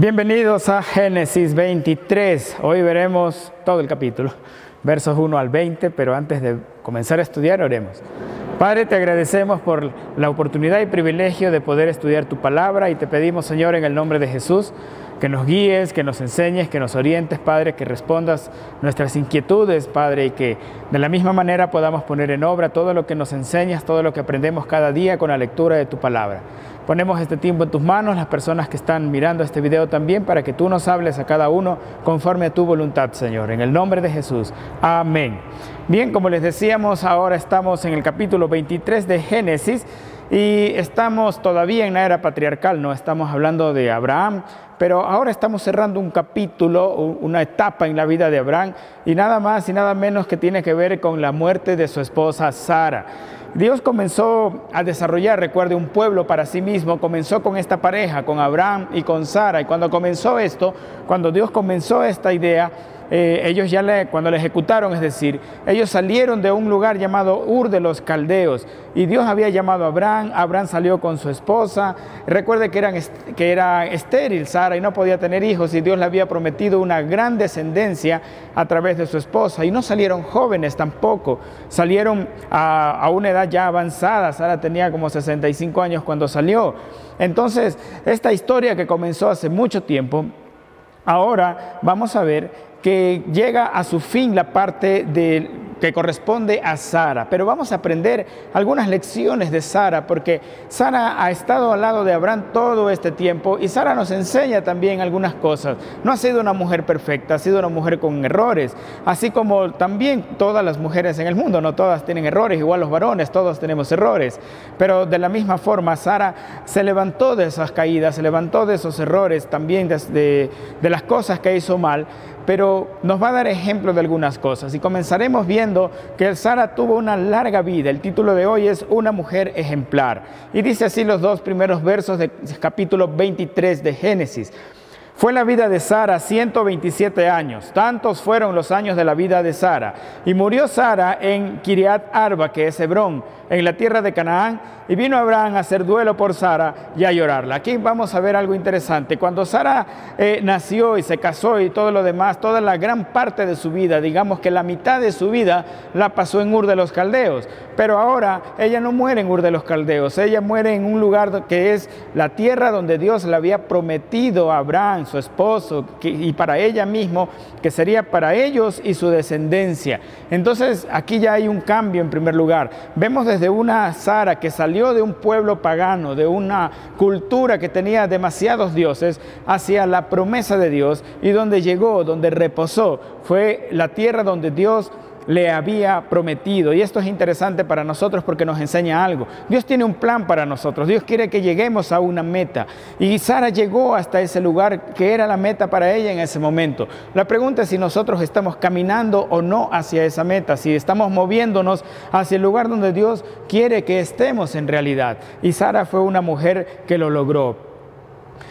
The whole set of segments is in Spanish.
Bienvenidos a Génesis 23. Hoy veremos todo el capítulo, versos 1 al 20, pero antes de comenzar a estudiar, oremos. Padre, te agradecemos por la oportunidad y privilegio de poder estudiar tu palabra y te pedimos, Señor, en el nombre de Jesús, que nos guíes, que nos enseñes, que nos orientes, Padre, que respondas nuestras inquietudes, Padre, y que de la misma manera podamos poner en obra todo lo que nos enseñas, todo lo que aprendemos cada día con la lectura de tu palabra. Ponemos este tiempo en tus manos, las personas que están mirando este video también, para que tú nos hables a cada uno conforme a tu voluntad, Señor. En el nombre de Jesús. Amén. Bien, como les decíamos, ahora estamos en el capítulo 23 de Génesis y estamos todavía en la era patriarcal, no estamos hablando de Abraham, pero ahora estamos cerrando un capítulo, una etapa en la vida de Abraham y nada más y nada menos que tiene que ver con la muerte de su esposa Sara. Dios comenzó a desarrollar, recuerde, un pueblo para sí mismo. Comenzó con esta pareja, con Abraham y con Sara. Y cuando comenzó esto, cuando Dios comenzó esta idea, ellos cuando la ejecutaron, es decir, ellos salieron de un lugar llamado Ur de los Caldeos y Dios había llamado a Abraham. Abraham salió con su esposa. Recuerde que era estéril Sara y no podía tener hijos, y Dios le había prometido una gran descendencia a través de su esposa, y no salieron jóvenes tampoco, salieron a una edad ya avanzada. Sara tenía como 65 años cuando salió. Entonces, esta historia que comenzó hace mucho tiempo, ahora vamos a ver que llega a su fin la parte que corresponde a Sara. Pero vamos a aprender algunas lecciones de Sara, porque Sara ha estado al lado de Abraham todo este tiempo y Sara nos enseña también algunas cosas. No ha sido una mujer perfecta, ha sido una mujer con errores, así como también todas las mujeres en el mundo. No todas tienen errores, igual los varones, todos tenemos errores. Pero de la misma forma, Sara se levantó de esas caídas, se levantó de esos errores, también de las cosas que hizo mal, pero nos va a dar ejemplo de algunas cosas. Y comenzaremos viendo que Sara tuvo una larga vida. El título de hoy es Una mujer ejemplar. Y dice así los dos primeros versos del capítulo 23 de Génesis. Fue la vida de Sara 127 años, tantos fueron los años de la vida de Sara. Y murió Sara en Kiriat Arba, que es Hebrón, en la tierra de Canaán, y vino Abraham a hacer duelo por Sara y a llorarla. Aquí vamos a ver algo interesante. Cuando Sara nació y se casó y todo lo demás, toda la gran parte de su vida, digamos que la mitad de su vida, la pasó en Ur de los Caldeos. Pero ahora ella no muere en Ur de los Caldeos, ella muere en un lugar que es la tierra donde Dios le había prometido a Abraham, su esposo, y para ella mismo, que sería para ellos y su descendencia. Entonces aquí ya hay un cambio en primer lugar. Vemos desde una Sara que salió de un pueblo pagano, de una cultura que tenía demasiados dioses, hacia la promesa de Dios, y donde llegó, donde reposó, fue la tierra donde Dios le había prometido. Y esto es interesante para nosotros porque nos enseña algo. Dios tiene un plan para nosotros. Dios quiere que lleguemos a una meta. Y Sara llegó hasta ese lugar que era la meta para ella en ese momento. La pregunta es si nosotros estamos caminando o no hacia esa meta, si estamos moviéndonos hacia el lugar donde Dios quiere que estemos en realidad. Y Sara fue una mujer que lo logró.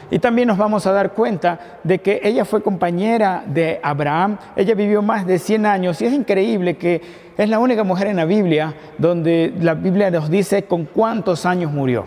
Y también nos vamos a dar cuenta de que ella fue compañera de Abraham. Ella vivió más de 100 años y es increíble que es la única mujer en la Biblia donde la Biblia nos dice con cuántos años murió.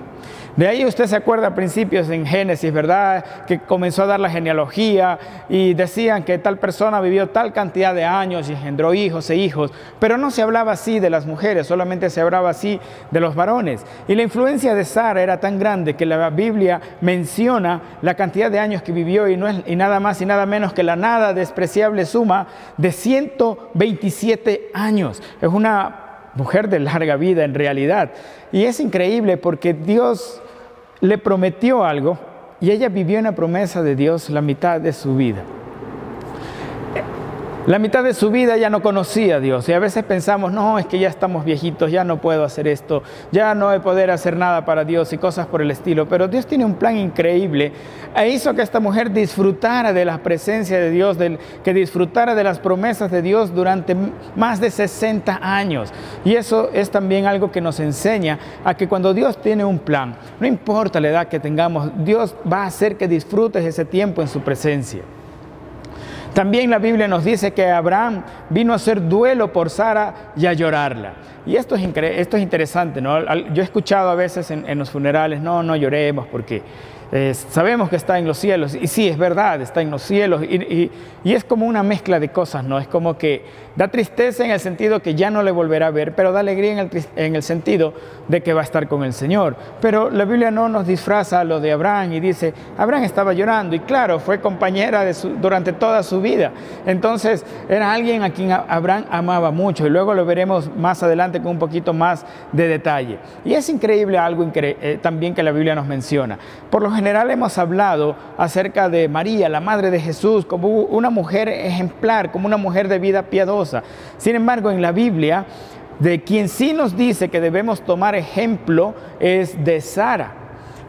De ahí usted se acuerda a principios en Génesis, ¿verdad? Que comenzó a dar la genealogía y decían que tal persona vivió tal cantidad de años y engendró hijos e hijos, pero no se hablaba así de las mujeres, solamente se hablaba así de los varones. Y la influencia de Sara era tan grande que la Biblia menciona la cantidad de años que vivió y nada más y nada menos que la nada despreciable suma de 127 años. Es una mujer de larga vida en realidad. Y es increíble porque Dios le prometió algo y ella vivió en la promesa de Dios la mitad de su vida. La mitad de su vida ya no conocía a Dios y a veces pensamos, no, es que ya estamos viejitos, ya no puedo hacer esto, ya no voy a poder hacer nada para Dios y cosas por el estilo. Pero Dios tiene un plan increíble e hizo que esta mujer disfrutara de la presencia de Dios, que disfrutara de las promesas de Dios durante más de 60 años. Y eso es también algo que nos enseña a que cuando Dios tiene un plan, no importa la edad que tengamos, Dios va a hacer que disfrutes ese tiempo en su presencia. También la Biblia nos dice que Abraham vino a hacer duelo por Sara y a llorarla. Y esto es interesante, ¿no? Yo he escuchado a veces en los funerales, no lloremos porque sabemos que está en los cielos, y sí, es verdad, está en los cielos, y es como una mezcla de cosas, ¿no? Es como que da tristeza en el sentido que ya no le volverá a ver, pero da alegría en el sentido de que va a estar con el Señor. Pero la Biblia no nos disfraza lo de Abraham y dice, Abraham estaba llorando, y claro, fue compañera durante toda su vida. Entonces, era alguien a quien Abraham amaba mucho, y luego lo veremos más adelante con un poquito más de detalle. Y es increíble algo también que la Biblia nos menciona. Por lo general hemos hablado acerca de María, la madre de Jesús, como una mujer ejemplar, como una mujer de vida piadosa. Sin embargo, en la Biblia, de quien sí nos dice que debemos tomar ejemplo es de Sara.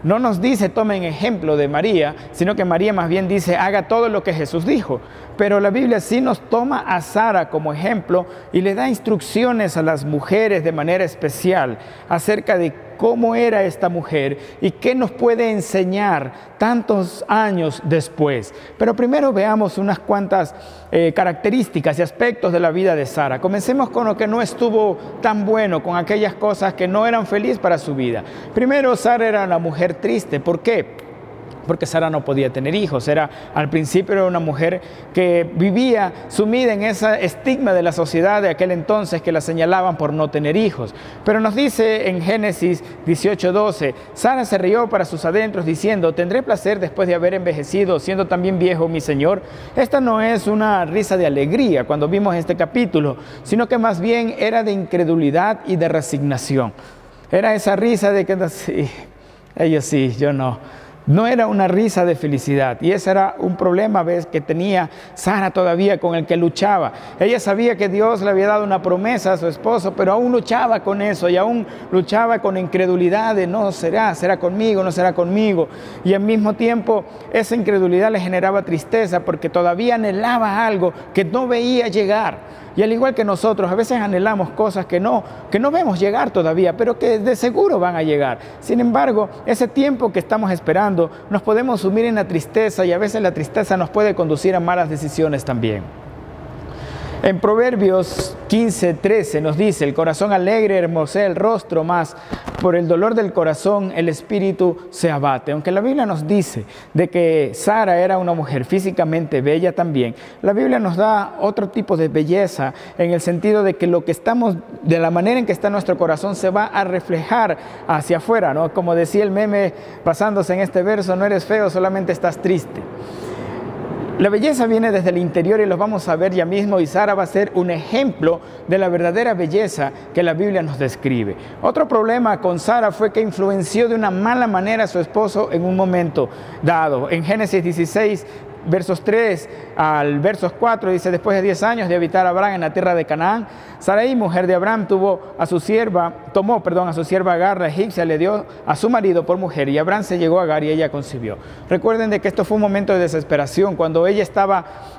No nos dice tomen ejemplo de María, sino que María más bien dice haga todo lo que Jesús dijo. Pero la Biblia sí nos toma a Sara como ejemplo y le da instrucciones a las mujeres de manera especial acerca de cómo era esta mujer y qué nos puede enseñar tantos años después. Pero primero veamos unas cuantas características y aspectos de la vida de Sara. Comencemos con lo que no estuvo tan bueno, con aquellas cosas que no eran felices para su vida. Primero, Sara era una mujer triste. ¿Por qué? Porque Sara no podía tener hijos. Al principio era una mujer que vivía sumida en ese estigma de la sociedad de aquel entonces que la señalaban por no tener hijos. Pero nos dice en Génesis 18:12, Sara se rió para sus adentros diciendo, ¿tendré placer después de haber envejecido, siendo también viejo mi Señor? Esta no es una risa de alegría cuando vimos este capítulo, sino que más bien era de incredulidad y de resignación. Era esa risa de que sí, ellos sí, yo no. No era una risa de felicidad, y ese era un problema que tenía Sara todavía, con el que luchaba. Ella sabía que Dios le había dado una promesa a su esposo, pero aún luchaba con eso, y aún luchaba con incredulidad de no será conmigo, no será conmigo. Y al mismo tiempo esa incredulidad le generaba tristeza porque todavía anhelaba algo que no veía llegar. Y al igual que nosotros, a veces anhelamos cosas que no vemos llegar todavía, pero que de seguro van a llegar. Sin embargo, ese tiempo que estamos esperando, nos podemos sumir en la tristeza, y a veces la tristeza nos puede conducir a malas decisiones también. En Proverbios 15:13 nos dice, el corazón alegre hermosea el rostro, mas por el dolor del corazón el espíritu se abate. Aunque la Biblia nos dice de que Sara era una mujer físicamente bella también, la Biblia nos da otro tipo de belleza en el sentido de que de la manera en que está nuestro corazón se va a reflejar hacia afuera, ¿no? Como decía el meme basándose en este verso, no eres feo, solamente estás triste. La belleza viene desde el interior y lo vamos a ver ya mismo, y Sara va a ser un ejemplo de la verdadera belleza que la Biblia nos describe. Otro problema con Sara fue que influenció de una mala manera a su esposo en un momento dado. En Génesis 16, versos 3 al versos 4 dice, después de 10 años de habitar Abraham en la tierra de Canaán, Sarai, mujer de Abraham, tomó a su sierva Agar, la egipcia, le dio a su marido por mujer, y Abraham se llegó a Agar y ella concibió. Recuerden de que esto fue un momento de desesperación, cuando ella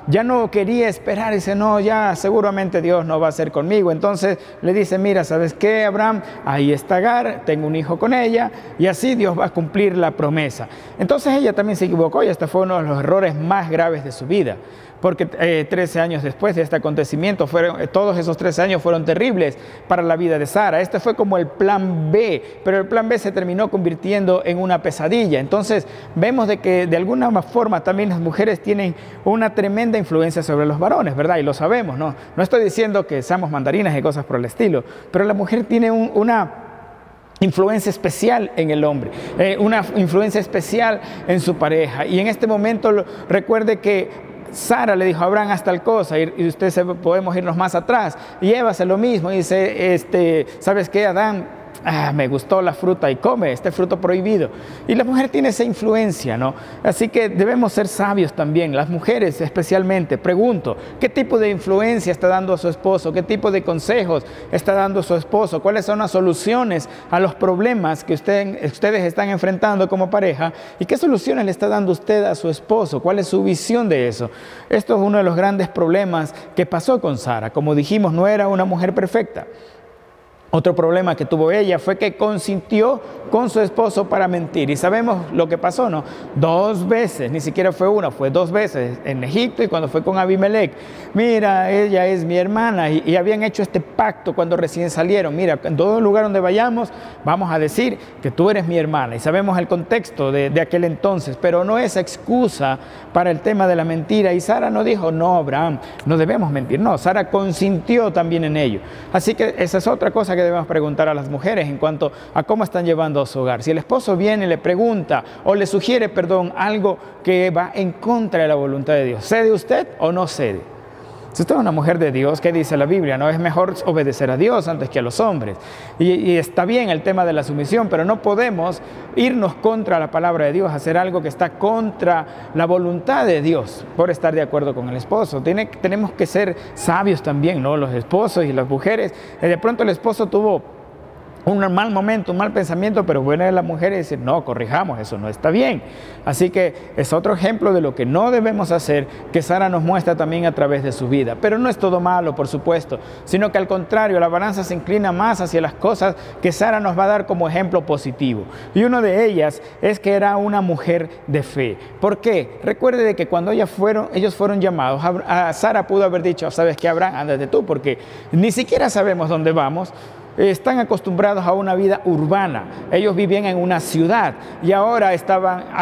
ya no quería esperar, dice, no, ya seguramente Dios no va a hacer conmigo. Entonces le dice, mira, ¿sabes qué, Abraham? Ahí está Agar, tengo un hijo con ella, y así Dios va a cumplir la promesa. Entonces ella también se equivocó, y este fue uno de los errores más graves de su vida, porque 13 años después de este acontecimiento, todos esos 13 años fueron terribles para la vida de Sara. Este fue como el plan B, pero el plan B se terminó convirtiendo en una pesadilla. Entonces vemos de que de alguna forma también las mujeres tienen una tremenda influencia sobre los varones, ¿verdad? Y lo sabemos, ¿no? No estoy diciendo que seamos mandarinas y cosas por el estilo, pero la mujer tiene una influencia especial en el hombre, una influencia especial en su pareja. Y en este momento recuerde que Sara le dijo a Abraham haz tal cosa, y podemos irnos más atrás, y Eva hace lo mismo, y dice, ¿sabes qué, Adán? Me gustó la fruta y come este fruto prohibido. Y la mujer tiene esa influencia, ¿no? Así que debemos ser sabios también, las mujeres especialmente. Pregunto, ¿qué tipo de influencia está dando a su esposo? ¿Qué tipo de consejos está dando a su esposo? ¿Cuáles son las soluciones a los problemas que ustedes están enfrentando como pareja? ¿Y qué soluciones le está dando usted a su esposo? ¿Cuál es su visión de eso? Esto es uno de los grandes problemas que pasó con Sara. Como dijimos, no era una mujer perfecta. Otro problema que tuvo ella fue que consintió con su esposo para mentir. Y sabemos lo que pasó, ¿no? 2 veces, ni siquiera fue una, fue 2 veces en Egipto y cuando fue con Abimelech. Mira, ella es mi hermana y habían hecho este pacto cuando recién salieron. Mira, en todo lugar donde vayamos vamos a decir que tú eres mi hermana. Y sabemos el contexto de aquel entonces, pero no es excusa para el tema de la mentira. Y Sara no dijo, no, Abraham, no debemos mentir. No, Sara consintió también en ello. Así que esa es otra cosa que debemos preguntar a las mujeres en cuanto a cómo están llevando a su hogar. Si el esposo viene y le pregunta o le sugiere, algo que va en contra de la voluntad de Dios, ¿cede usted o no cede? Si usted es una mujer de Dios, ¿qué dice la Biblia? No es mejor obedecer a Dios antes que a los hombres. Y está bien el tema de la sumisión, pero no podemos irnos contra la palabra de Dios, hacer algo que está contra la voluntad de Dios por estar de acuerdo con el esposo. Tenemos que ser sabios también, ¿no? Los esposos y las mujeres. De pronto el esposo tuvo un mal momento, un mal pensamiento, pero bueno, la mujer es decir, no, corrijamos, eso no está bien. Así que es otro ejemplo de lo que no debemos hacer, que Sara nos muestra también a través de su vida. Pero no es todo malo, por supuesto, sino que al contrario, la balanza se inclina más hacia las cosas que Sara nos va a dar como ejemplo positivo. Y una de ellas es que era una mujer de fe. ¿Por qué? Recuerde de que cuando ellos fueron llamados, a Sara pudo haber dicho, ¿sabes qué, Abraham? Ándate tú, porque ni siquiera sabemos dónde vamos. Están acostumbrados a una vida urbana. Ellos vivían en una ciudad y ahora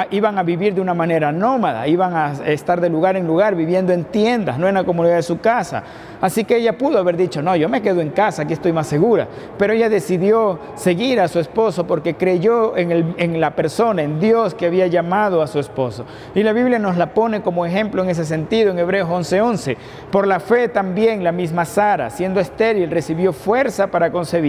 iban a vivir de una manera nómada, iban a estar de lugar en lugar viviendo en tiendas, no en la comunidad de su casa. Así que ella pudo haber dicho, no, yo me quedo en casa, aquí estoy más segura. Pero ella decidió seguir a su esposo porque creyó en la persona, en Dios que había llamado a su esposo. Y la Biblia nos la pone como ejemplo en ese sentido en Hebreos 11:11. Por la fe también la misma Sara, siendo estéril, recibió fuerza para concebir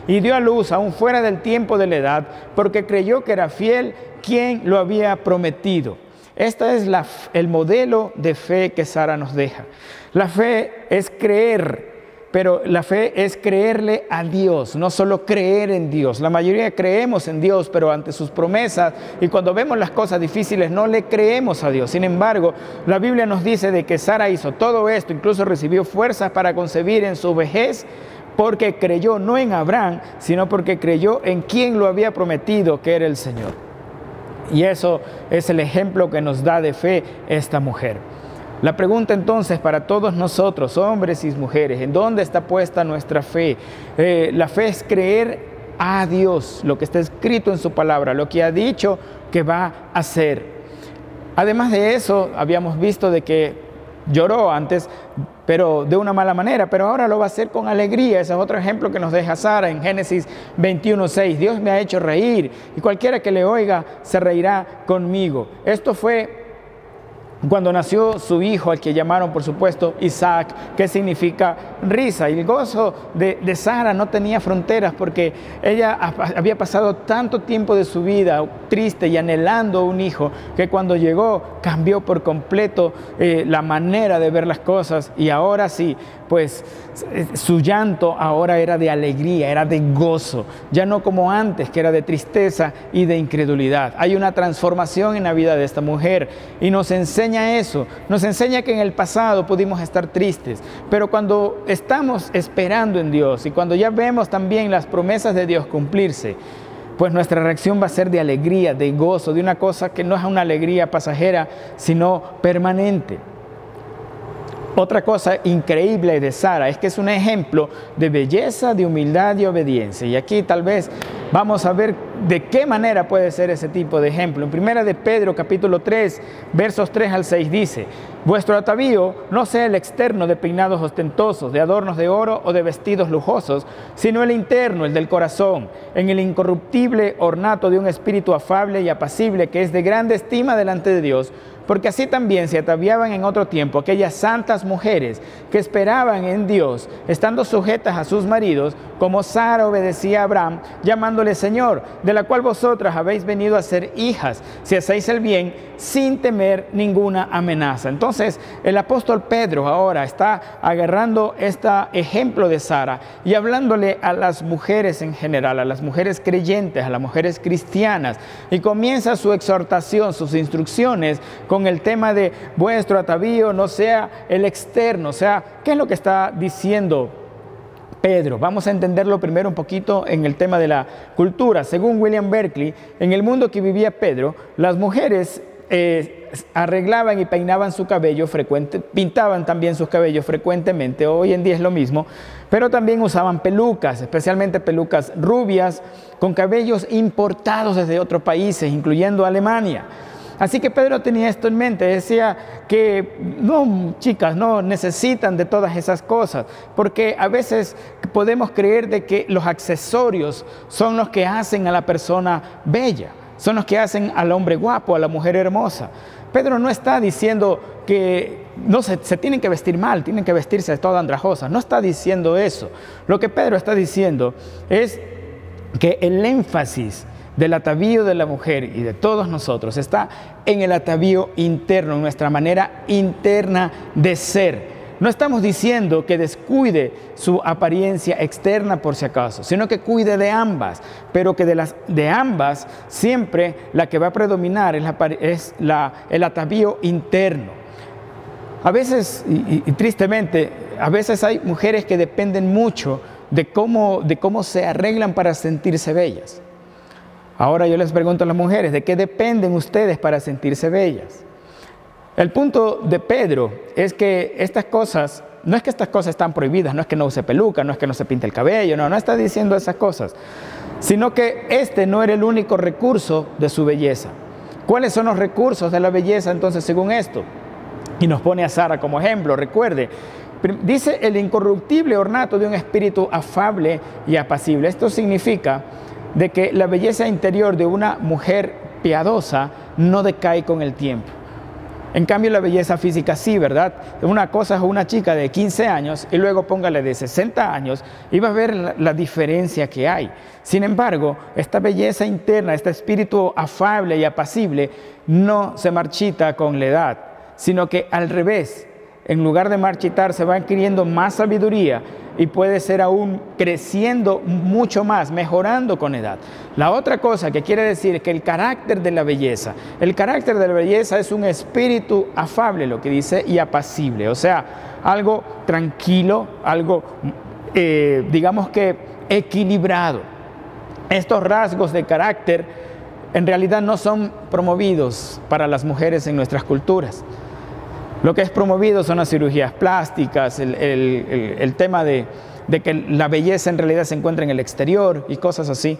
y dio a luz aún fuera del tiempo de la edad, porque creyó que era fiel quien lo había prometido. Este es el modelo de fe que Sara nos deja. La fe es creer, pero la fe es creerle a Dios, no solo creer en Dios. La mayoría creemos en Dios, pero ante sus promesas y cuando vemos las cosas difíciles no le creemos a Dios. Sin embargo, la Biblia nos dice de que Sara hizo todo esto, incluso recibió fuerzas para concebir en su vejez, porque creyó no en Abraham, sino porque creyó en quien lo había prometido, que era el Señor. Y eso es el ejemplo que nos da de fe esta mujer. La pregunta entonces para todos nosotros, hombres y mujeres, ¿en dónde está puesta nuestra fe? La fe es creer a Dios, lo que está escrito en su palabra, lo que ha dicho que va a hacer. Además de eso, habíamos visto de que lloró antes, pero de una mala manera, pero ahora lo va a hacer con alegría. Ese es otro ejemplo que nos deja Sara en Génesis 21:6. Dios me ha hecho reír y cualquiera que le oiga se reirá conmigo. Esto fue cuando nació su hijo, al que llamaron por supuesto Isaac, que significa risa. Y el gozo de Sara no tenía fronteras porque ella había pasado tanto tiempo de su vida triste y anhelando un hijo, que cuando llegó cambió por completo la manera de ver las cosas. Y ahora sí, pues su llanto ahora era de alegría, era de gozo, ya no como antes, que era de tristeza y de incredulidad. Hay una transformación en la vida de esta mujer y nos enseña eso, nos enseña que en el pasado pudimos estar tristes, pero cuando estamos esperando en Dios y cuando ya vemos también las promesas de Dios cumplirse, pues nuestra reacción va a ser de alegría, de gozo, de una cosa que no es una alegría pasajera, sino permanente. Otra cosa increíble de Sara es que es un ejemplo de belleza, de humildad y obediencia. Y aquí tal vez vamos a ver de qué manera puede ser ese tipo de ejemplo. En 1 de Pedro, capítulo 3, versos 3 al 6 dice: vuestro atavío no sea el externo de peinados ostentosos, de adornos de oro o de vestidos lujosos, sino el interno, el del corazón, en el incorruptible ornato de un espíritu afable y apacible, que es de grande estima delante de Dios. Porque así también se ataviaban en otro tiempo aquellas santas mujeres que esperaban en Dios, estando sujetas a sus maridos, como Sara obedecía a Abraham, llamándole Señor, de la cual vosotras habéis venido a ser hijas, si hacéis el bien, sin temer ninguna amenaza. Entonces, el apóstol Pedro ahora está agarrando este ejemplo de Sara y hablándole a las mujeres en general, a las mujeres creyentes, a las mujeres cristianas, y comienza su exhortación, sus instrucciones, con el tema de vuestro atavío no sea el externo. O sea, ¿qué es lo que está diciendo Pedro. Vamos a entenderlo primero un poquito en el tema de la cultura. Según William Berkeley, en el mundo que vivía Pedro, las mujeres arreglaban y peinaban su cabello pintaban también sus cabellos frecuentemente. Hoy en día es lo mismo, pero también usaban pelucas, especialmente pelucas rubias, con cabellos importados desde otros países, incluyendo Alemania. Así que Pedro tenía esto en mente, decía que no, chicas, no necesitan de todas esas cosas, porque a veces podemos creer de que los accesorios son los que hacen a la persona bella, son los que hacen al hombre guapo, a la mujer hermosa. Pedro no está diciendo que no se tienen que vestir mal, tienen que vestirse todas andrajosas, no está diciendo eso. Lo que Pedro está diciendo es que el énfasis del atavío de la mujer y de todos nosotros está en el atavío interno, en nuestra manera interna de ser. No estamos diciendo que descuide su apariencia externa por si acaso, sino que cuide de ambas, pero que de ambas siempre la que va a predominar es el atavío interno. A veces, y tristemente, a veces hay mujeres que dependen mucho de cómo se arreglan para sentirse bellas. Ahora yo les pregunto a las mujeres, ¿de qué dependen ustedes para sentirse bellas? El punto de Pedro es que estas cosas, no es que estas cosas están prohibidas, no es que no use peluca, no es que no se pinte el cabello, no está diciendo esas cosas, sino que este no era el único recurso de su belleza. ¿Cuáles son los recursos de la belleza entonces según esto? Y nos pone a Sara como ejemplo, recuerde. Dice el incorruptible ornato de un espíritu afable y apacible. Esto significa de que la belleza interior de una mujer piadosa no decae con el tiempo. En cambio la belleza física sí, ¿verdad? Una cosa es una chica de 15 años y luego póngale de 60 años y va a ver la diferencia que hay. Sin embargo, esta belleza interna, este espíritu afable y apacible no se marchita con la edad, sino que al revés, en lugar de marchitar se va adquiriendo más sabiduría y puede ser aún creciendo mucho más, mejorando con edad. La otra cosa que quiere decir es que el carácter de la belleza es un espíritu afable, lo que dice, y apacible, o sea, algo tranquilo, algo, digamos que equilibrado. Estos rasgos de carácter en realidad no son promovidos para las mujeres en nuestras culturas. Lo que es promovido son las cirugías plásticas, el tema de que la belleza en realidad se encuentra en el exterior y cosas así.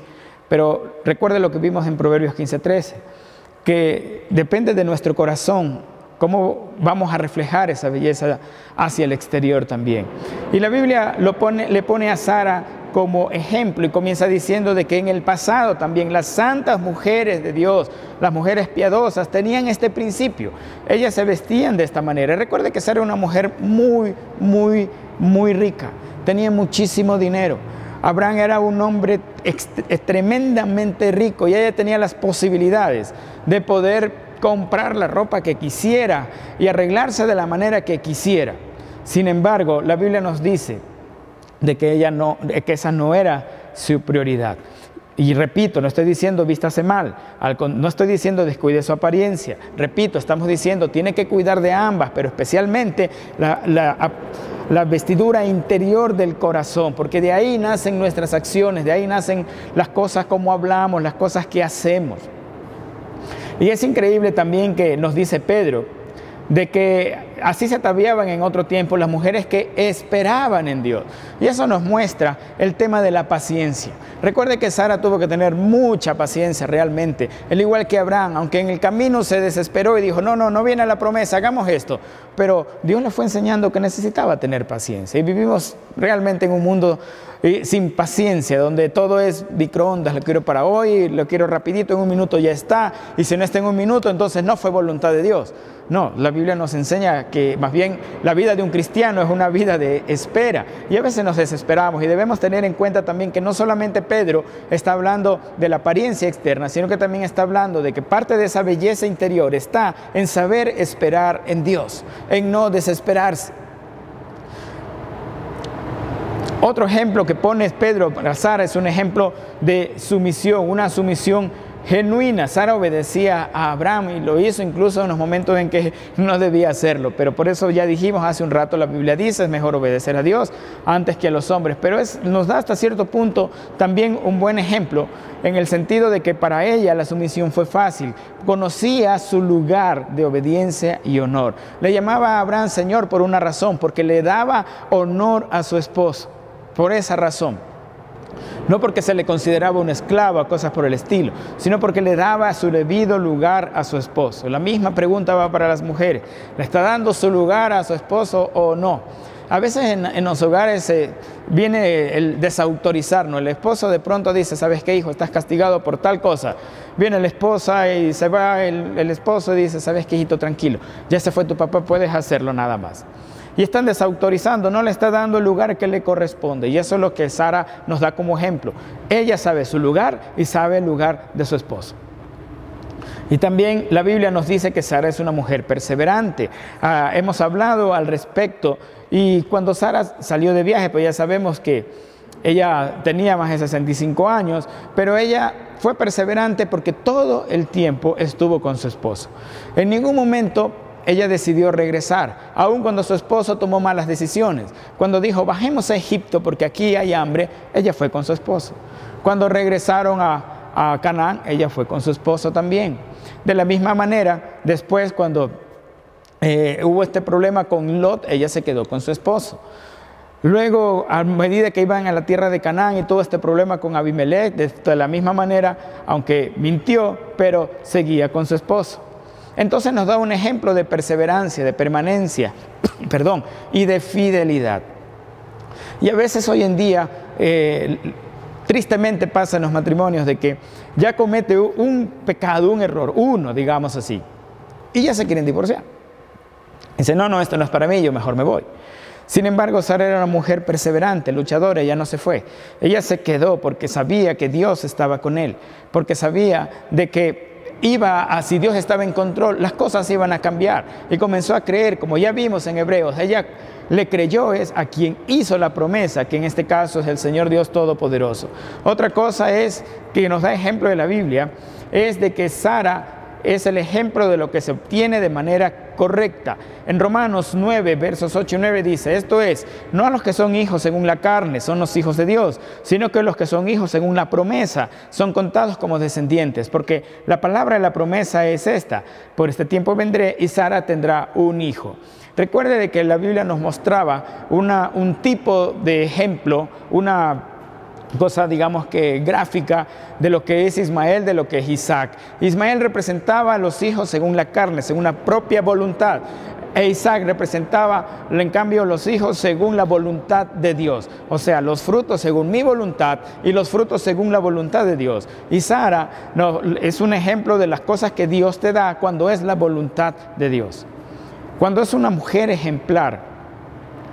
Pero recuerde lo que vimos en Proverbios 15:13, que depende de nuestro corazón cómo vamos a reflejar esa belleza hacia el exterior también. Y la Biblia le pone a Sara como ejemplo y comienza diciendo de que en el pasado también las santas mujeres de Dios, las mujeres piadosas, tenían este principio. Ellas se vestían de esta manera. Recuerde que Sara era una mujer muy rica, tenía muchísimo dinero. Abraham era un hombre tremendamente rico y ella tenía las posibilidades de poder comprar la ropa que quisiera y arreglarse de la manera que quisiera. Sin embargo, la Biblia nos dice de que esa no era su prioridad. Y repito, no estoy diciendo vístase mal, no estoy diciendo descuide su apariencia. Repito, estamos diciendo tiene que cuidar de ambas, pero especialmente la vestidura interior del corazón, porque de ahí nacen nuestras acciones, de ahí nacen las cosas como hablamos, las cosas que hacemos. Y es increíble también que nos dice Pedro, de que así se ataviaban en otro tiempo las mujeres que esperaban en Dios. Y eso nos muestra el tema de la paciencia. Recuerde que Sara tuvo que tener mucha paciencia realmente, al igual que Abraham, aunque en el camino se desesperó y dijo, no viene la promesa, hagamos esto. Pero Dios le fue enseñando que necesitaba tener paciencia. Y vivimos realmente en un mundo sin paciencia, donde todo es microondas, lo quiero para hoy, lo quiero rapidito, en un minuto ya está, y si no está en un minuto, entonces no fue voluntad de Dios. No, la Biblia nos enseña que más bien la vida de un cristiano es una vida de espera, y a veces nos desesperamos, y debemos tener en cuenta también que no solamente Pedro está hablando de la apariencia externa, sino que también está hablando de que parte de esa belleza interior está en saber esperar en Dios, en no desesperarse. Otro ejemplo que pone Pedro para Sara es un ejemplo de sumisión, una sumisión genuina. Sara obedecía a Abraham y lo hizo incluso en los momentos en que no debía hacerlo. Pero por eso ya dijimos hace un rato, la Biblia dice, es mejor obedecer a Dios antes que a los hombres. Pero nos da hasta cierto punto también un buen ejemplo, en el sentido de que para ella la sumisión fue fácil. Conocía su lugar de obediencia y honor. Le llamaba a Abraham Señor por una razón, porque le daba honor a su esposo. Por esa razón. No porque se le consideraba un esclavo, cosas por el estilo, sino porque le daba su debido lugar a su esposo. La misma pregunta va para las mujeres. ¿Le está dando su lugar a su esposo o no? A veces en los hogares viene el desautorizarnos. El esposo de pronto dice, ¿sabes qué, hijo? Estás castigado por tal cosa. Viene la esposa y se va el esposo y dice, ¿sabes qué, hijito? Tranquilo, ya se fue tu papá, puedes hacerlo nada más. Y están desautorizando, no le está dando el lugar que le corresponde. Y eso es lo que Sara nos da como ejemplo. Ella sabe su lugar y sabe el lugar de su esposo. Y también la Biblia nos dice que Sara es una mujer perseverante. Hemos hablado al respecto. Y cuando Sara salió de viaje, pues ya sabemos que ella tenía más de 65 años, pero ella fue perseverante porque todo el tiempo estuvo con su esposo. En ningún momento ella decidió regresar, aun cuando su esposo tomó malas decisiones. Cuando dijo, bajemos a Egipto porque aquí hay hambre, ella fue con su esposo. Cuando regresaron a Canaán, ella fue con su esposo también. De la misma manera, después cuando hubo este problema con Lot, ella se quedó con su esposo. Luego, a medida que iban a la tierra de Canaán y todo este problema con Abimelech, de la misma manera, aunque mintió, pero seguía con su esposo. Entonces nos da un ejemplo de perseverancia, de permanencia, y de fidelidad. Y a veces hoy en día, tristemente pasa en los matrimonios de que ya comete un pecado, un error, uno, digamos así, y ya se quieren divorciar. Dice, no, esto no es para mí, yo mejor me voy. Sin embargo, Sara era una mujer perseverante, luchadora, ella no se fue. Ella se quedó porque sabía que Dios estaba con él, porque sabía de que si Dios estaba en control, las cosas iban a cambiar. Y comenzó a creer, como ya vimos en Hebreos, ella le creyó a quien hizo la promesa, que en este caso es el Señor Dios Todopoderoso. Otra cosa es que nos da ejemplo de la Biblia, es de que Sara es el ejemplo de lo que se obtiene de manera correcta. En Romanos 9, versos 8 y 9 dice, esto es, no a los que son hijos según la carne, son los hijos de Dios, sino que los que son hijos según la promesa, son contados como descendientes, porque la palabra de la promesa es esta, por este tiempo vendré y Sara tendrá un hijo. Recuerde de que la Biblia nos mostraba un tipo de ejemplo, una cosa, digamos que gráfica, de lo que es Ismael, de lo que es Isaac. Ismael representaba a los hijos según la carne, según la propia voluntad. E Isaac representaba, en cambio, los hijos según la voluntad de Dios. O sea, los frutos según mi voluntad y los frutos según la voluntad de Dios. Y Sara es un ejemplo de las cosas que Dios te da cuando es la voluntad de Dios. Cuando es una mujer ejemplar,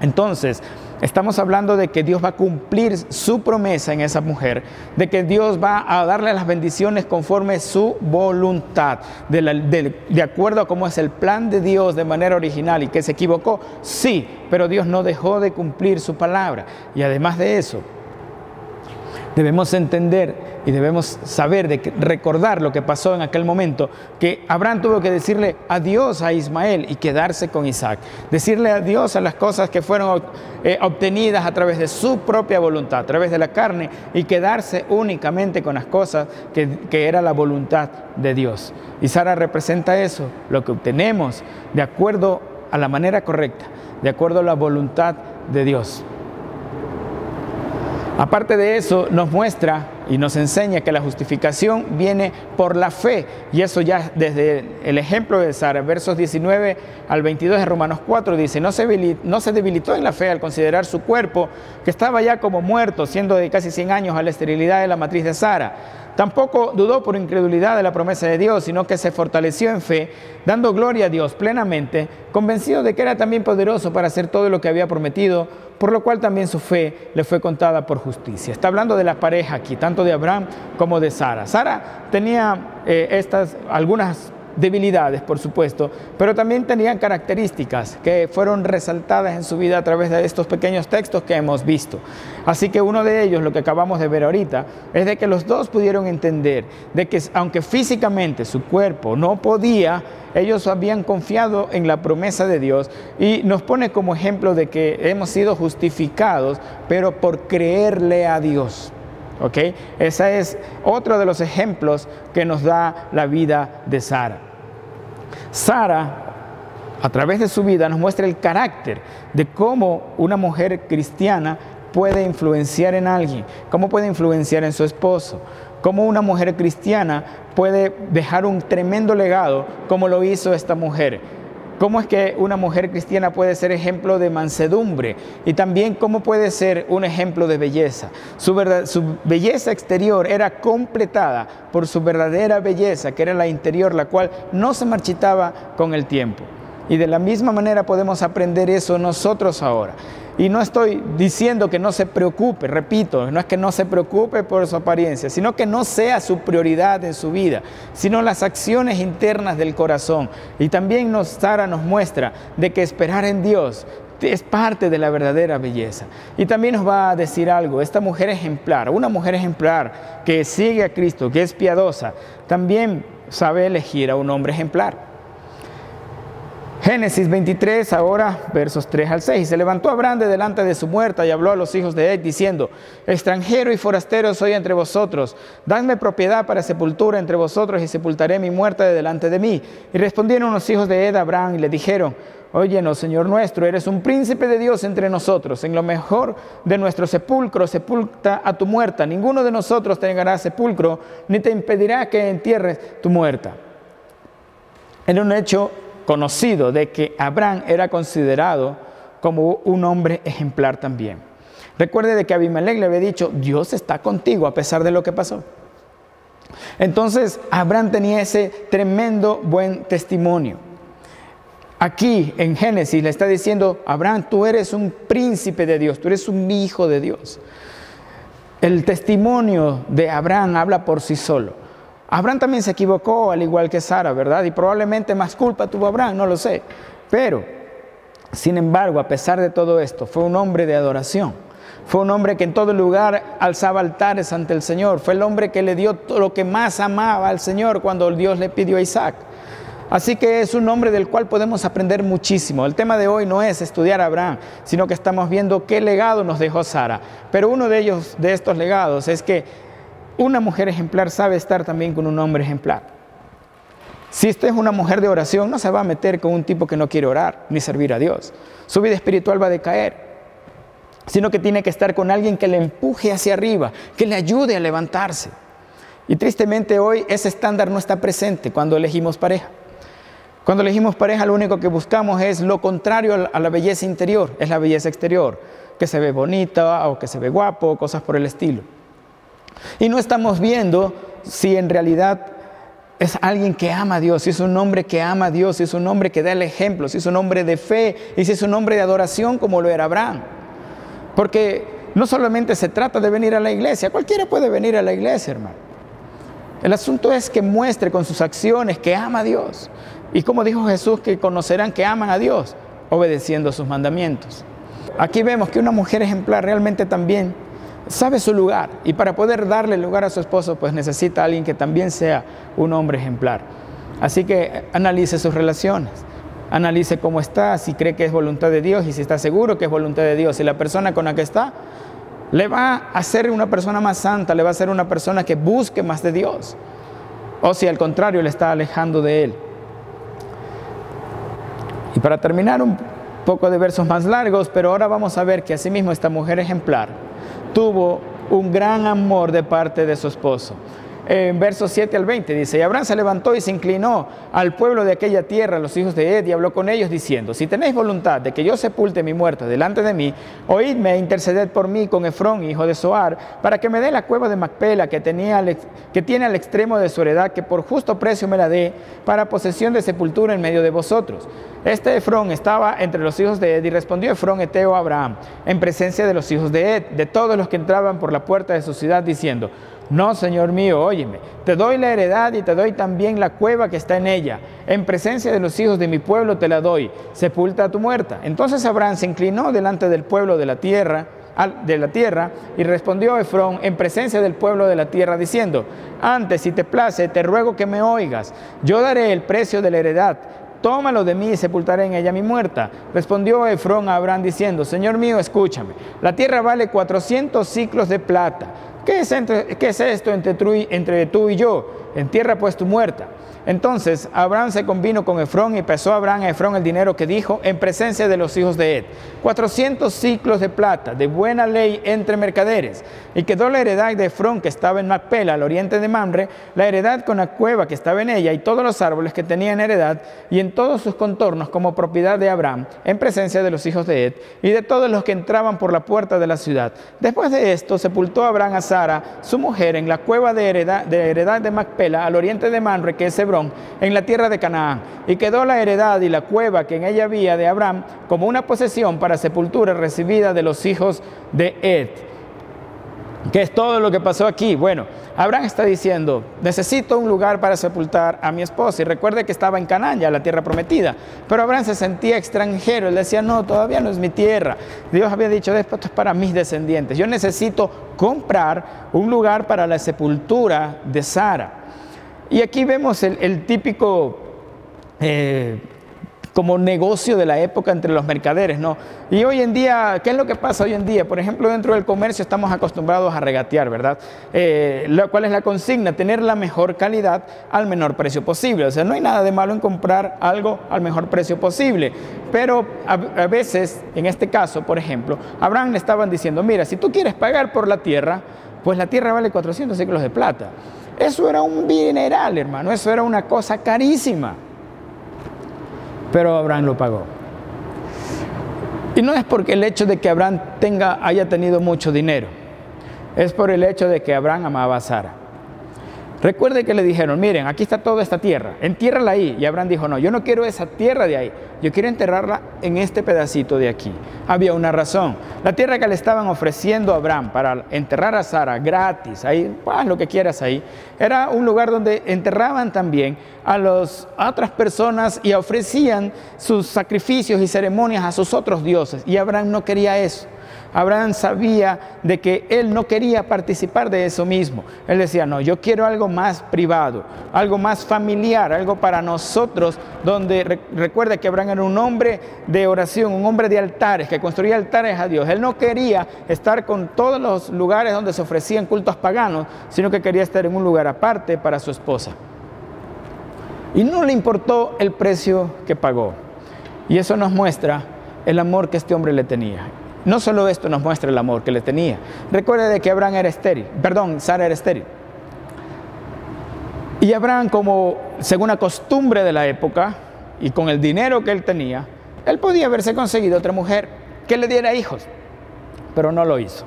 entonces estamos hablando de que Dios va a cumplir su promesa en esa mujer, de que Dios va a darle las bendiciones conforme su voluntad, de acuerdo a cómo es el plan de Dios de manera original. ¿Y que se equivocó? Sí, pero Dios no dejó de cumplir su palabra. Y además de eso, debemos entender y debemos saber, recordar lo que pasó en aquel momento, que Abraham tuvo que decirle adiós a Ismael y quedarse con Isaac. Decirle adiós a las cosas que fueron obtenidas a través de su propia voluntad, a través de la carne, y quedarse únicamente con las cosas que era la voluntad de Dios. Y Sara representa eso, lo que obtenemos de acuerdo a la manera correcta, de acuerdo a la voluntad de Dios. Aparte de eso, nos muestra y nos enseña que la justificación viene por la fe. Y eso ya desde el ejemplo de Sara, versos 19 al 22 de Romanos 4, dice, no se debilitó en la fe al considerar su cuerpo, que estaba ya como muerto, siendo de casi 100 años a la esterilidad de la matriz de Sara. Tampoco dudó por incredulidad de la promesa de Dios, sino que se fortaleció en fe, dando gloria a Dios plenamente, convencido de que era también poderoso para hacer todo lo que había prometido, por lo cual también su fe le fue contada por justicia. Está hablando de la pareja aquí, tanto de Abraham como de Sara. Sara tenía algunas debilidades, por supuesto, pero también tenían características que fueron resaltadas en su vida a través de estos pequeños textos que hemos visto. Así que uno de ellos, lo que acabamos de ver ahorita, es de que los dos pudieron entender de que aunque físicamente su cuerpo no podía, ellos habían confiado en la promesa de Dios, y nos pone como ejemplo de que hemos sido justificados, pero por creerle a Dios. ¿Ok? Ese es otro de los ejemplos que nos da la vida de Sara. Sara, a través de su vida, nos muestra el carácter de cómo una mujer cristiana puede influenciar en alguien, cómo puede influenciar en su esposo, cómo una mujer cristiana puede dejar un tremendo legado como lo hizo esta mujer. Cómo es que una mujer cristiana puede ser ejemplo de mansedumbre, y también cómo puede ser un ejemplo de belleza. Su belleza exterior era completada por su verdadera belleza, que era la interior, la cual no se marchitaba con el tiempo. Y de la misma manera podemos aprender eso nosotros ahora. Y no estoy diciendo que no se preocupe, repito, no es que no se preocupe por su apariencia, sino que no sea su prioridad en su vida, sino las acciones internas del corazón. Y también Sara nos muestra de que esperar en Dios es parte de la verdadera belleza. Y también nos va a decir algo: esta mujer ejemplar, una mujer ejemplar que sigue a Cristo, que es piadosa, también sabe elegir a un hombre ejemplar. Génesis 23, ahora versos 3 al 6. Se levantó Abraham de delante de su muerta y habló a los hijos de Het, diciendo: extranjero y forastero soy entre vosotros, dadme propiedad para sepultura entre vosotros, y sepultaré mi muerta de delante de mí. Y respondieron los hijos de Het a Abraham y le dijeron: óyenos, Señor nuestro, eres un príncipe de Dios entre nosotros. En lo mejor de nuestro sepulcro sepulta a tu muerta. Ninguno de nosotros te negará sepulcro, ni te impedirá que entierres tu muerta. En un hecho conocido de que Abraham era considerado como un hombre ejemplar también. Recuerde de que Abimelech le había dicho: Dios está contigo a pesar de lo que pasó. Entonces Abraham tenía ese tremendo buen testimonio. Aquí en Génesis le está diciendo: Abraham, tú eres un príncipe de Dios, tú eres un hijo de Dios. El testimonio de Abraham habla por sí solo. Abraham también se equivocó, al igual que Sara, ¿verdad? Y probablemente más culpa tuvo Abraham, no lo sé. Pero, sin embargo, a pesar de todo esto, fue un hombre de adoración. Fue un hombre que en todo lugar alzaba altares ante el Señor. Fue el hombre que le dio todo lo que más amaba al Señor cuando Dios le pidió a Isaac. Así que es un hombre del cual podemos aprender muchísimo. El tema de hoy no es estudiar a Abraham, sino que estamos viendo qué legado nos dejó Sara. Pero uno de ellos, de estos legados, es que una mujer ejemplar sabe estar también con un hombre ejemplar. Si usted es una mujer de oración, no se va a meter con un tipo que no quiere orar ni servir a Dios. Su vida espiritual va a decaer, sino que tiene que estar con alguien que le empuje hacia arriba, que le ayude a levantarse. Y tristemente hoy ese estándar no está presente cuando elegimos pareja. Cuando elegimos pareja, lo único que buscamos es lo contrario a la belleza interior, es la belleza exterior, que se ve bonita o que se ve guapo, cosas por el estilo. Y no estamos viendo si en realidad es alguien que ama a Dios, si es un hombre que ama a Dios, si es un hombre que da el ejemplo, si es un hombre de fe y si es un hombre de adoración como lo era Abraham. Porque no solamente se trata de venir a la iglesia, cualquiera puede venir a la iglesia, hermano. El asunto es que muestre con sus acciones que ama a Dios. Y como dijo Jesús, que conocerán que aman a Dios obedeciendo sus mandamientos. Aquí vemos que una mujer ejemplar realmente también sabe su lugar, y para poder darle lugar a su esposo, pues necesita a alguien que también sea un hombre ejemplar. Así que analice sus relaciones, analice cómo está, si cree que es voluntad de Dios y si está seguro que es voluntad de Dios. Si la persona con la que está le va a hacer una persona más santa, le va a hacer una persona que busque más de Dios, o si al contrario le está alejando de Él. Y para terminar, un poco de versos más largos, pero ahora vamos a ver que asimismo esta mujer ejemplar tuvo un gran amor de parte de su esposo. En versos 7 al 20 dice: y Abraham se levantó y se inclinó al pueblo de aquella tierra, los hijos de Het, y habló con ellos diciendo: si tenéis voluntad de que yo sepulte mi muerta delante de mí, oídme e interceded por mí con Efrón, hijo de Zoar, para que me dé la cueva de Macpela que tiene al extremo de su heredad, que por justo precio me la dé, para posesión de sepultura en medio de vosotros. Este Efrón estaba entre los hijos de Het, y respondió Efrón heteo a Abraham, en presencia de los hijos de Het, de todos los que entraban por la puerta de su ciudad, diciendo: No, señor mío, óyeme, te doy la heredad y te doy también la cueva que está en ella. En presencia de los hijos de mi pueblo te la doy. Sepulta a tu muerta. Entonces Abraham se inclinó delante del pueblo de la tierra, y respondió a Efrón en presencia del pueblo de la tierra, diciendo: antes, si te place, te ruego que me oigas. Yo daré el precio de la heredad. Tómalo de mí y sepultaré en ella mi muerta. Respondió Efrón a Abraham diciendo: Señor mío, escúchame. La tierra vale 400 siclos de plata. ¿Qué es esto entre tú y yo? Entierra pues tu muerta. Entonces Abraham se convino con Efrón y pesó Abraham a Efrón el dinero que dijo en presencia de los hijos de Ed: 400 siclos de plata, de buena ley entre mercaderes. Y quedó la heredad de Efrón, que estaba en Macpela, al oriente de Mamre, la heredad con la cueva que estaba en ella y todos los árboles que tenían heredad y en todos sus contornos como propiedad de Abraham, en presencia de los hijos de Ed y de todos los que entraban por la puerta de la ciudad. Después de esto sepultó Abraham a Sara, su mujer, en la cueva de heredad de Macpela, al oriente de Mamre, que es Hebrón, en la tierra de Canaán. Y quedó la heredad y la cueva que en ella había de Abraham como una posesión para sepultura recibida de los hijos de Ed. ¿Qué es todo lo que pasó aquí? Bueno, Abraham está diciendo: necesito un lugar para sepultar a mi esposa. Y recuerde que estaba en Canaán, ya la tierra prometida. Pero Abraham se sentía extranjero. Él decía: no, todavía no es mi tierra. Dios había dicho: esto es para mis descendientes. Yo necesito comprar un lugar para la sepultura de Sara. Y aquí vemos el típico como negocio de la época entre los mercaderes, ¿no? Y hoy en día, ¿qué es lo que pasa hoy en día? Por ejemplo, dentro del comercio estamos acostumbrados a regatear, ¿verdad? ¿Cuál es la consigna? Tener la mejor calidad al menor precio posible. O sea, no hay nada de malo en comprar algo al mejor precio posible. Pero a veces, en este caso, por ejemplo, a Abraham le estaban diciendo: mira, si tú quieres pagar por la tierra, pues la tierra vale 400 siclos de plata. Eso era un dineral, hermano. Eso era una cosa carísima. Pero Abraham lo pagó. Y no es porque el hecho de que Abraham haya tenido mucho dinero. Es por el hecho de que Abraham amaba a Sara. Recuerde que le dijeron: miren, aquí está toda esta tierra, entiérrala ahí. Y Abraham dijo: no, yo no quiero esa tierra de ahí, yo quiero enterrarla en este pedacito de aquí. Había una razón. La tierra que le estaban ofreciendo a Abraham para enterrar a Sara gratis, ahí, pues lo que quieras ahí, era un lugar donde enterraban también a otras personas y ofrecían sus sacrificios y ceremonias a sus otros dioses. Y Abraham no quería eso. Abraham sabía de que él no quería participar de eso mismo. Él decía: no, yo quiero algo más privado, algo más familiar, algo para nosotros, donde recuerda que Abraham era un hombre de oración, un hombre de altares, que construía altares a Dios. Él no quería estar con todos los lugares donde se ofrecían cultos paganos, sino que quería estar en un lugar aparte para su esposa. Y no le importó el precio que pagó. Y eso nos muestra el amor que este hombre le tenía. No solo esto nos muestra el amor que le tenía. Recuerde de que Sara era estéril. Y Abraham, como según la costumbre de la época y con el dinero que él tenía, él podía haberse conseguido otra mujer que le diera hijos, pero no lo hizo.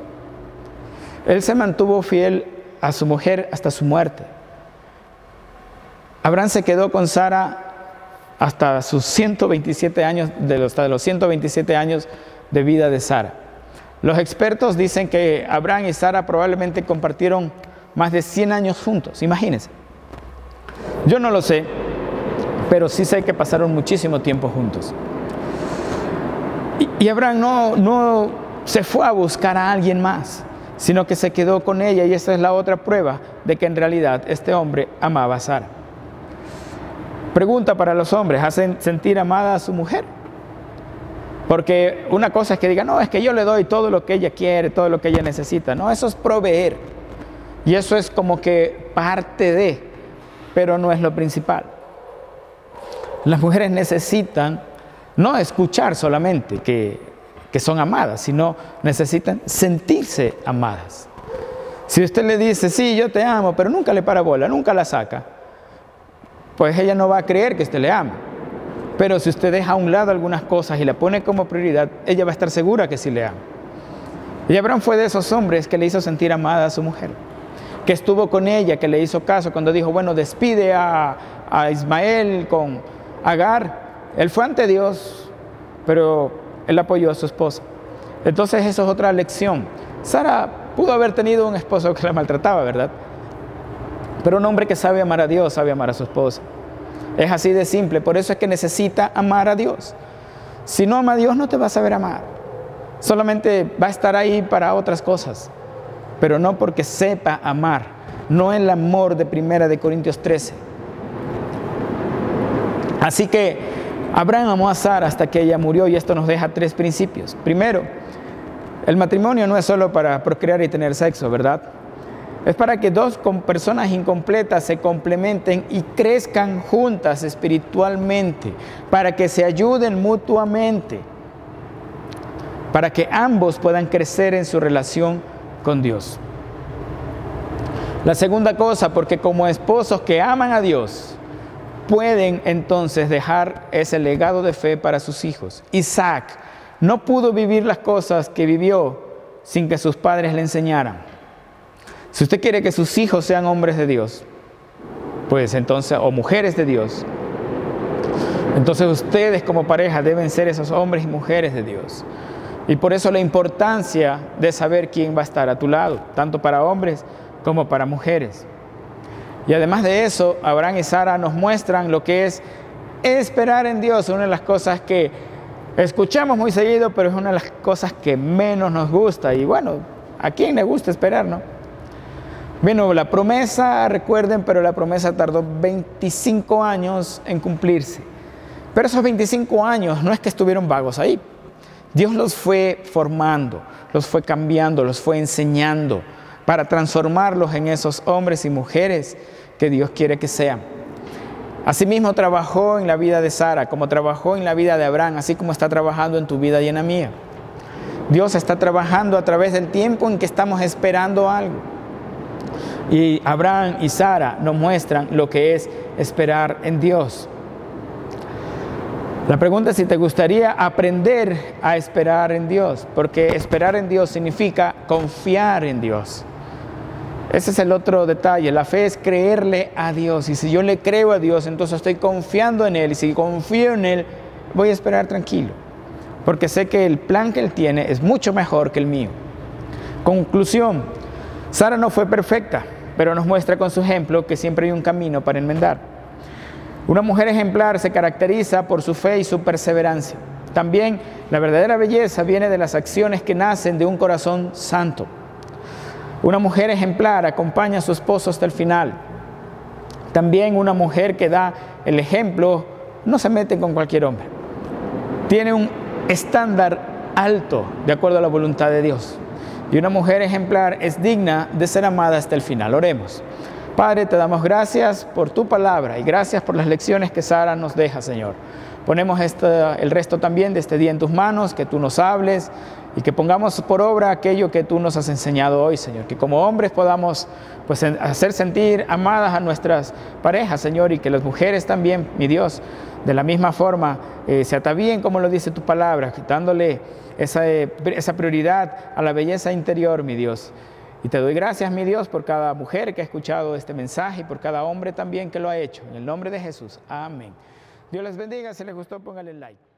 Él se mantuvo fiel a su mujer hasta su muerte. Abraham se quedó con Sara hasta sus 127 años, hasta los 127 años de vida de Sara. Los expertos dicen que Abraham y Sara probablemente compartieron más de 100 años juntos, imagínense. Yo no lo sé, pero sí sé que pasaron muchísimo tiempo juntos. Y Abraham no se fue a buscar a alguien más, sino que se quedó con ella, y esa es la otra prueba de que en realidad este hombre amaba a Sara. Pregunta para los hombres: ¿hacen sentir amada a su mujer? Porque una cosa es que diga: no, es que yo le doy todo lo que ella quiere, todo lo que ella necesita. No, eso es proveer. Y eso es como que parte de, pero no es lo principal. Las mujeres necesitan no escuchar solamente que son amadas, sino necesitan sentirse amadas. Si usted le dice: sí, yo te amo, pero nunca le para bola, nunca la saca, pues ella no va a creer que usted le ama. Pero si usted deja a un lado algunas cosas y la pone como prioridad, ella va a estar segura que sí le ama. Y Abraham fue de esos hombres que le hizo sentir amada a su mujer, que estuvo con ella, que le hizo caso cuando dijo: bueno, despide a Ismael con Agar. Él fue ante Dios, pero él apoyó a su esposa. Entonces eso es otra lección. Sara pudo haber tenido un esposo que la maltrataba, ¿verdad? Pero un hombre que sabe amar a Dios, sabe amar a su esposa. Es así de simple, por eso es que necesita amar a Dios. Si no ama a Dios, no te va a saber amar. Solamente va a estar ahí para otras cosas, pero no porque sepa amar. No el amor de 1 Corintios 13. Así que Abraham amó a Sara hasta que ella murió, y esto nos deja 3 principios. Primero, el matrimonio no es solo para procrear y tener sexo, ¿verdad? Es para que dos personas incompletas se complementen y crezcan juntas espiritualmente, para que se ayuden mutuamente, para que ambos puedan crecer en su relación con Dios. La segunda cosa, porque como esposos que aman a Dios, pueden entonces dejar ese legado de fe para sus hijos. Isaac no pudo vivir las cosas que vivió sin que sus padres le enseñaran. Si usted quiere que sus hijos sean hombres de Dios, pues entonces, o mujeres de Dios, entonces ustedes como pareja deben ser esos hombres y mujeres de Dios. Y por eso la importancia de saber quién va a estar a tu lado, tanto para hombres como para mujeres. Y además de eso, Abraham y Sara nos muestran lo que es esperar en Dios, una de las cosas que escuchamos muy seguido, pero es una de las cosas que menos nos gusta. Y bueno, ¿a quién le gusta esperar, no? Bueno, la promesa, recuerden, pero la promesa tardó 25 años en cumplirse. Pero esos 25 años no es que estuvieron vagos ahí. Dios los fue formando, los fue cambiando, los fue enseñando para transformarlos en esos hombres y mujeres que Dios quiere que sean. Asimismo trabajó en la vida de Sara, como trabajó en la vida de Abraham, así como está trabajando en tu vida y en la mía. Dios está trabajando a través del tiempo en que estamos esperando algo. Y Abraham y Sara nos muestran lo que es esperar en Dios. La pregunta es si te gustaría aprender a esperar en Dios, porque esperar en Dios significa confiar en Dios. Ese es el otro detalle. La fe es creerle a Dios. Y si yo le creo a Dios, entonces estoy confiando en Él. Y si confío en Él, voy a esperar tranquilo, porque sé que el plan que Él tiene es mucho mejor que el mío. Conclusión: Sara no fue perfecta, pero nos muestra con su ejemplo que siempre hay un camino para enmendar. Una mujer ejemplar se caracteriza por su fe y su perseverancia. También la verdadera belleza viene de las acciones que nacen de un corazón santo. Una mujer ejemplar acompaña a su esposo hasta el final. También una mujer que da el ejemplo no se mete con cualquier hombre. Tiene un estándar alto de acuerdo a la voluntad de Dios. Y una mujer ejemplar es digna de ser amada hasta el final. Oremos. Padre, te damos gracias por tu palabra y gracias por las lecciones que Sara nos deja, Señor. Ponemos el resto también de este día en tus manos, que tú nos hables y que pongamos por obra aquello que tú nos has enseñado hoy, Señor. Que como hombres podamos pues, hacer sentir amadas a nuestras parejas, Señor, y que las mujeres también, mi Dios, de la misma forma se atavíen como lo dice tu palabra, dándole esa prioridad a la belleza interior, mi Dios. Y te doy gracias, mi Dios, por cada mujer que ha escuchado este mensaje y por cada hombre también que lo ha hecho. En el nombre de Jesús. Amén. Dios les bendiga. Si les gustó, póngale like.